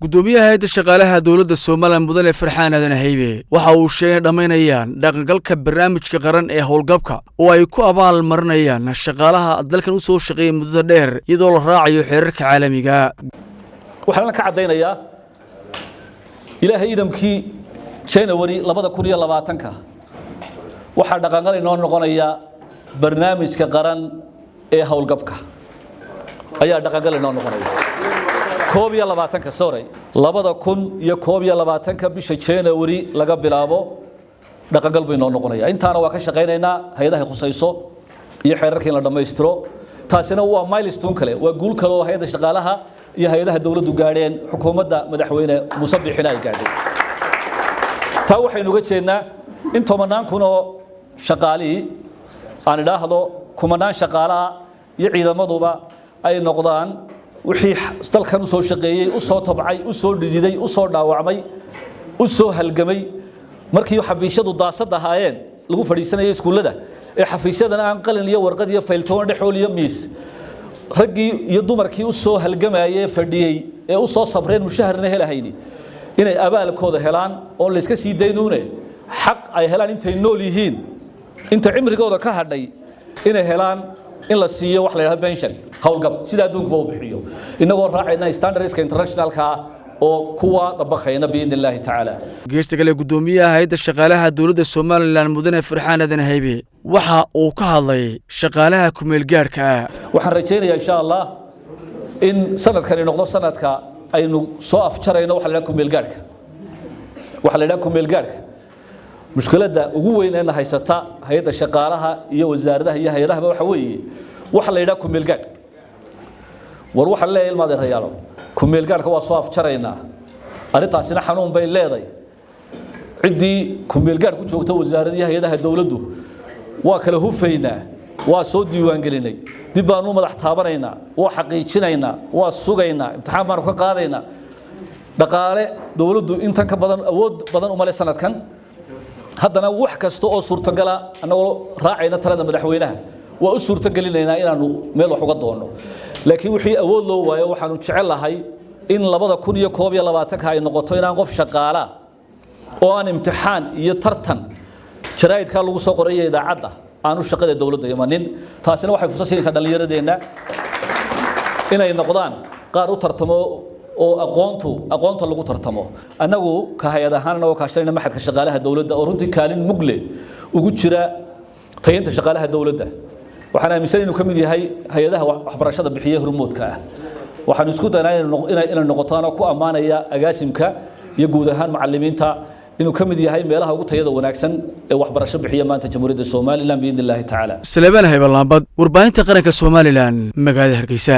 gudoomiyaha hay'adda shaqaalaha dawladda Soomaaliya mudane Farxaan Aadan Haybe waxa uu sheegay dhamaynayaan dhaqangalka barnaamijka qaran ee howlgabka oo ay ku abaal marinayaan shaqaalaha dalkan u soo shaqeeyay muddo dheer iyadoo la raacayo xeerarka caalamiga waxaan ka cadeynayaa ilaahay idamkii January 2020 waxa dhaqangal inoo noqonaya barnaamijka qaran ee howlgabka ayaa dhaqangal inoo noqonaya koob iyo 20 sorry 2021 bisha January laga bilaabo dhaqangal bay noo noqonaya intaana waa ka shaqeynaynaa hay'adaha khusayso iyo xeerarka la dhameystiro taasina waa milestone kale waa guul kale oo hay'adaha shaqaalaha iyo hay'adaha dawladdu gaadheen xukuumadda madaxweyne Muuse Biixi ay gaadhay taa waxaynu uga jeednaa in tobanaan kun oo shaqaali aan idhaahdo kumanaan shaqaalaha iyo ciidamaduba ay noqdaan wixii dalkan soo shaqeeyay u soo tabcay u soo dhididay u soo dhaawacmay u soo halgamay markii xafiisyadu daasad ahaayeen lagu fadhiisanayay iskuulada ee xafiisyadana aan qalin iyo warqad iyo fayltoon dhexool iyo miis raggii iyo dumarkii u soo halgamayay fadhiyay ee u soo sabreen mushaharna helahayni inay abaalkooda helaan oo la iska sii daynuune xaq ay helaan intay nool yihiin inta cimrigooda ka hadhay inay helaan in la siiyo wax la yiraahdo pension howlgab sida adduunka uu bixiyo inagoo raacayna standardska internationalka oo kuwa dabaqayna biidnillaahi tacaala geesta kale gudoomiyaha hay'adda shaqaalaha dawladda Soomaaliland mudane Farxaan Aadan Haybe waxa uu ka hadlay shaqaalaha ku meel gaarka ah waxaan rajaynayaa insha Allah in sanadkan noqdo sanadka aynu soo afjarayno wax la yiraahdo ku meel gaarka mushkiladda ugu weyn ee haysata hay'adda shaqaalaha iyo wasaaradaha iyo hay'adaha waxa weeye waxa la yiraahdo ku meel gaar war waxa la ilmaad reeyalo ku meel gaarka waa soo afjarayna arintaasina xanuun bay leedahay cidii ku meel gaar ku joogta wasaaradaha hay'adaha dawladdu waa kala hufayna waa soo diiwaan gelinay dib baan u madax taabanayna waa xaqiijinayna waa sugayna imtixaan baan ka qaadayna dhaqaale dawladdu intan ka badan awood badan uma leh sanadkan haddana wax kasta oo suurtagal ah anagoo raacayna talada madaxweynaha waa u suurtagelinayna inaanu meel wax uga doono laakiin wixii awood loo waayo waxaanu jecelahay in 2021 ay noqoto inaan qof shaqaala oo aan imtixaan iyo tartan jaraa'idka lagu soo qoray idaacadda aanu shaqada dawladda imanin taasina waxay fursad siinaysaa dhalinyaradeena inay noqdaan qaar u tartamo oo aqoonta lagu tartamo anagu ka hay'ad ahaan oo kaashanayna maxadka shaqaalaha dawladda oo runtii kaalin mugle ugu jira tayinta shaqaalaha dawladda waxaan aaminsan inuu kamid yahay hay'adaha waxbarashada bixiye hormoodka ah waxaan isku daynaynaa inay noqotaan ku amaanaya agaasimka iyo guud ahaan macallimiinta inuu kamid yahay meelaha ugu tayada wanaagsan ee waxbarasho bixiye maanta Jamhuuriyadda Soomaaliland biidnillaahi tacaala Salebaan Haybe Laambad warbaahinta qaranka Soomaaliland magaalada Hargeysa